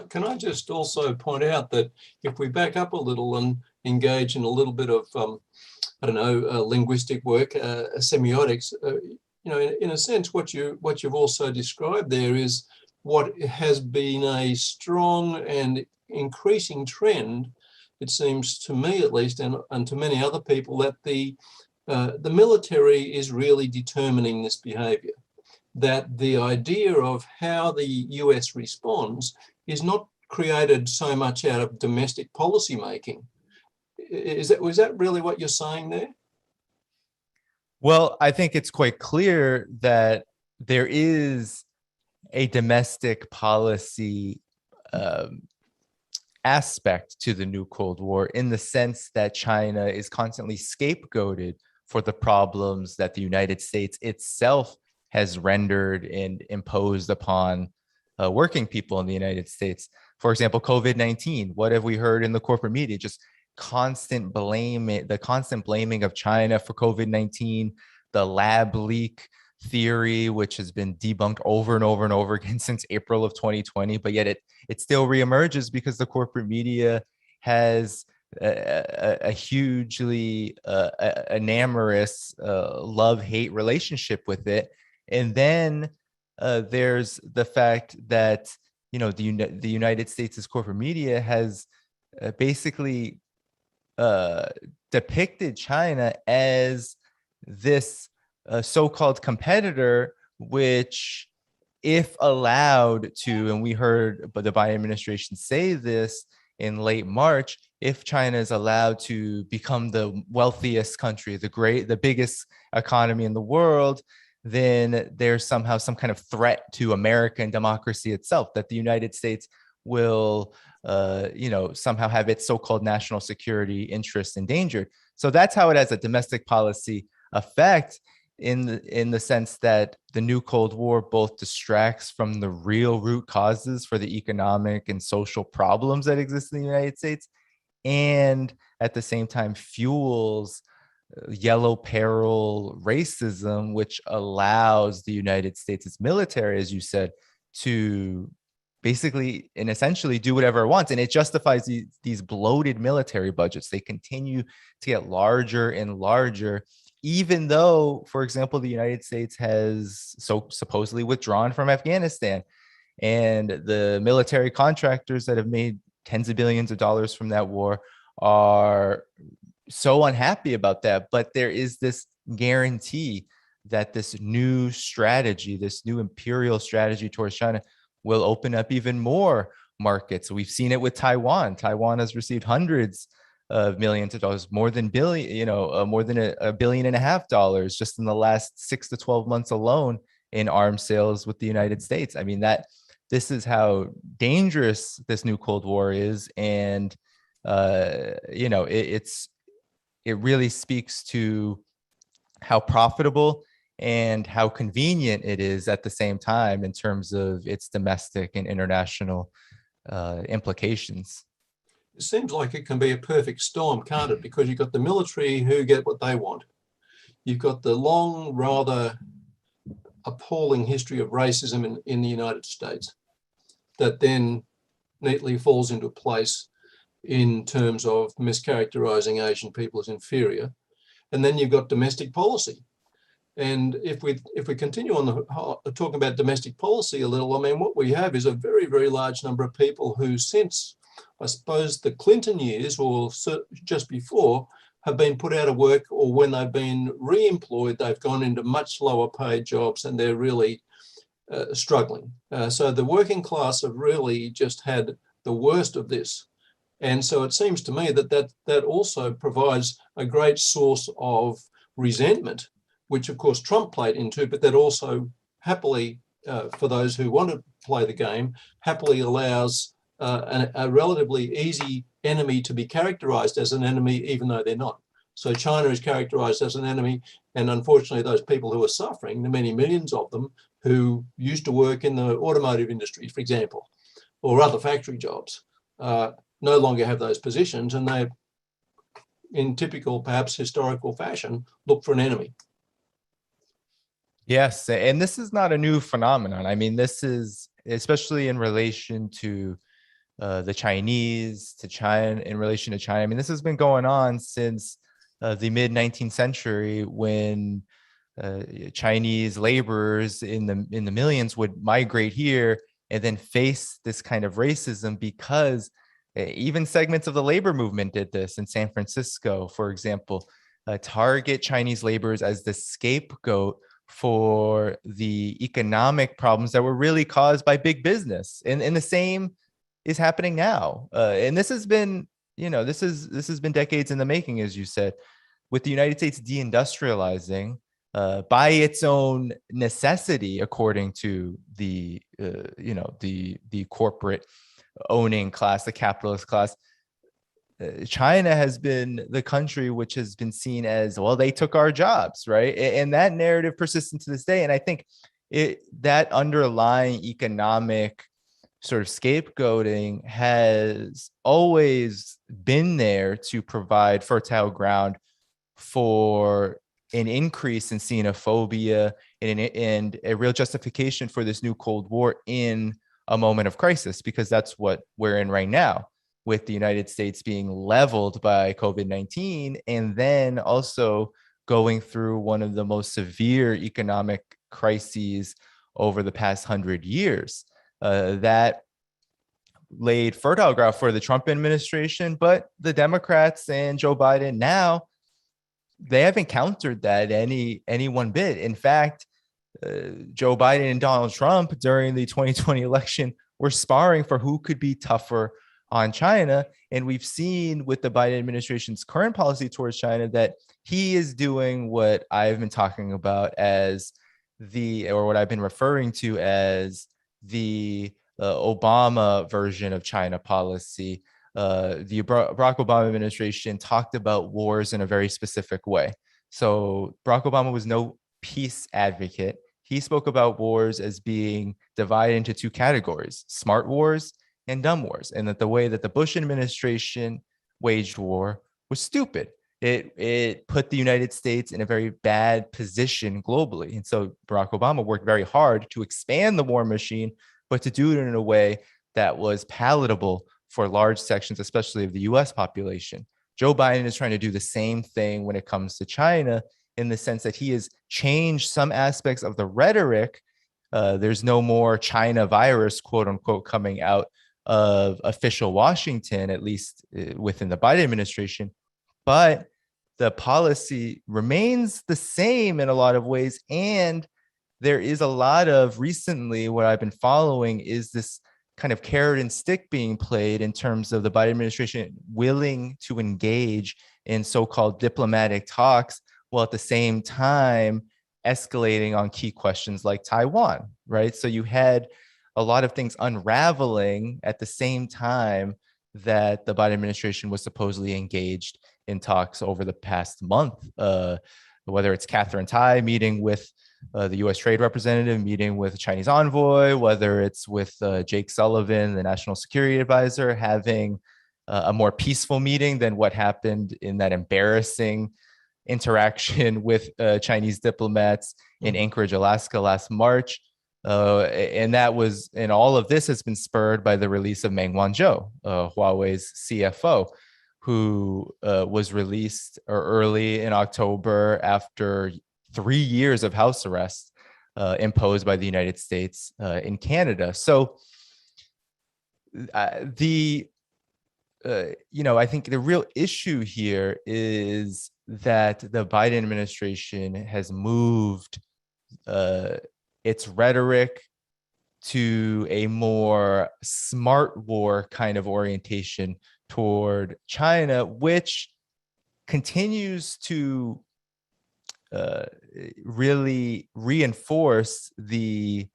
can I just also point out that if we back up a little and engage in a little bit of linguistic work, semiotics, in a sense, what you've also described there is what has been a strong and increasing trend, it seems to me at least, and to many other people, that the military is really determining this behavior. That the idea of how the US responds is not created so much out of domestic policy making. Was that really what you're saying there? Well, I think it's quite clear that there is a domestic policy aspect to the new Cold War, in the sense that China is constantly scapegoated for the problems that the United States itself has rendered and imposed upon working people in the United States. For example, COVID-19. What have we heard in the corporate media? Just the constant blaming of China for COVID-19, the lab leak theory, which has been debunked over and over and over again since April of 2020, but yet it still reemerges because the corporate media has a hugely enamorous love-hate relationship with it. And then there's the fact that the United States' corporate media has basically depicted China as this so-called competitor, which, if allowed to, and we heard the Biden administration say this in late March, if China is allowed to become the wealthiest country, the biggest economy in the world, then there's somehow some kind of threat to American democracy itself, that the United States will somehow have its so-called national security interests endangered. So that's how it has a domestic policy effect, in the sense that the new Cold War both distracts from the real root causes for the economic and social problems that exist in the United States, and at the same time fuels yellow peril racism, which allows the United States' military, as you said, to basically and essentially do whatever it wants. And it justifies these bloated military budgets. They continue to get larger and larger, even though, for example, the United States has supposedly withdrawn from Afghanistan, and the military contractors that have made tens of billions of dollars from that war are so unhappy about that. But there is this guarantee that this new strategy, this new imperial strategy towards China, will open up even more markets. We've seen it with Taiwan. Taiwan has received hundreds of millions of dollars, more than $1.5 billion just in the last 6 to 12 months alone in arms sales with the United States. I mean, this is how dangerous this new Cold War is. And, it really speaks to how profitable and how convenient it is at the same time in terms of its domestic and international implications. It seems like it can be a perfect storm, can't it? Because you've got the military who get what they want. You've got the long, rather appalling history of racism in the United States that then neatly falls into place in terms of mischaracterizing Asian people as inferior. And then you've got domestic policy. And if we continue on talking about domestic policy a little, I mean, what we have is a very, very large number of people who, since, I suppose, the Clinton years or just before, have been put out of work, or when they've been re-employed, they've gone into much lower paid jobs and they're really struggling. So the working class have really just had the worst of this. And so it seems to me that also provides a great source of resentment, which of course Trump played into, but that also happily, for those who want to play the game, happily allows a relatively easy enemy to be characterized as an enemy, even though they're not. So China is characterized as an enemy, and unfortunately those people who are suffering, the many millions of them who used to work in the automotive industry, for example, or other factory jobs, no longer have those positions, and they, in typical, perhaps historical fashion, look for an enemy. Yes, and this is not a new phenomenon. I mean, this is especially in relation to the Chinese to China in relation to China. I mean, this has been going on since the mid 19th century, when Chinese laborers in the millions would migrate here and then face this kind of racism, because even segments of the labor movement did this in San Francisco, for example, target Chinese laborers as the scapegoat for the economic problems that were really caused by big business. And the same is happening now. And this has been, this has been decades in the making, as you said, with the United States deindustrializing by its own necessity, according to the the corporate owning class, the capitalist class. China has been the country which has been seen as, well, they took our jobs, right? And that narrative persists to this day. And I think that underlying economic sort of scapegoating has always been there to provide fertile ground for an increase in xenophobia and a real justification for this new Cold War in a moment of crisis, because that's what we're in right now, with the United States being leveled by COVID-19 and then also going through one of the most severe economic crises over the past 100 years. That laid fertile ground for the Trump administration, but the Democrats and Joe Biden now, they haven't countered that any one bit. In fact, Joe Biden and Donald Trump during the 2020 election were sparring for who could be tougher on China. And we've seen with the Biden administration's current policy towards China that he is doing what I've been talking about as or what I've been referring to as the Obama version of China policy. The Barack Obama administration talked about wars in a very specific way. So Barack Obama was no peace advocate. He spoke about wars as being divided into two categories: smart wars and dumb wars, and that the way that the Bush administration waged war was stupid. It put the United States in a very bad position globally. And so Barack Obama worked very hard to expand the war machine, but to do it in a way that was palatable for large sections, especially of the US population. Joe Biden is trying to do the same thing when it comes to China, in the sense that he has changed some aspects of the rhetoric. There's no more China virus, quote unquote, coming out of official Washington, at least within the Biden administration. But the policy remains the same in a lot of ways. And there is a lot of, recently, what I've been following is this kind of carrot and stick being played in terms of the Biden administration willing to engage in so-called diplomatic talks, while at the same time escalating on key questions like Taiwan, right? So you had a lot of things unraveling at the same time that the Biden administration was supposedly engaged in talks over the past month, whether it's Catherine Tai meeting with the U.S. Trade Representative, meeting with Chinese envoy, whether it's with Jake Sullivan, the National Security Advisor, having a more peaceful meeting than what happened in that embarrassing interaction with Chinese diplomats in Anchorage, Alaska last March. And all of this has been spurred by the release of Meng Wanzhou, Huawei's CFO, who was released early in October after 3 years of house arrest imposed by the United States in Canada. So I think the real issue here is that the Biden administration has moved its rhetoric to a more smart war kind of orientation toward China, which continues to really reinforce the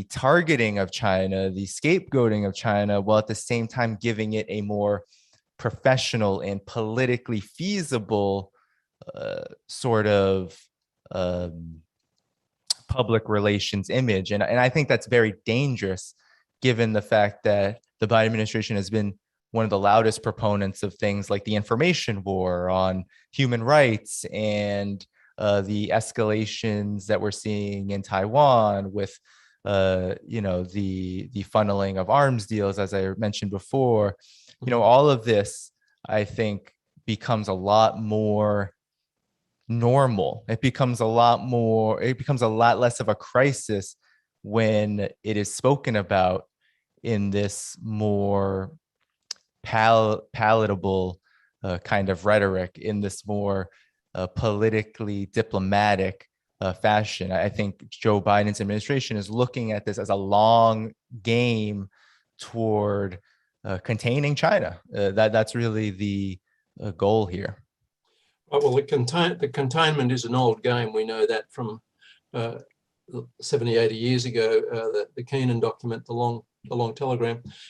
targeting of China, the scapegoating of China, while at the same time giving it a more professional and politically feasible sort of public relations image. And I think that's very dangerous, given the fact that the Biden administration has been one of the loudest proponents of things like the information war on human rights and the escalations that we're seeing in Taiwan with the funneling of arms deals, as I mentioned before, all of this, I think, becomes a lot more normal. It becomes a lot less of a crisis when it is spoken about in this more palatable kind of rhetoric, in this more politically diplomatic fashion. I think Joe Biden's administration is looking at this as a long game toward containing China. That's really the goal here. Well, the containment is an old game. We know that from 70, 80 years ago, the Keenan document, the long telegram.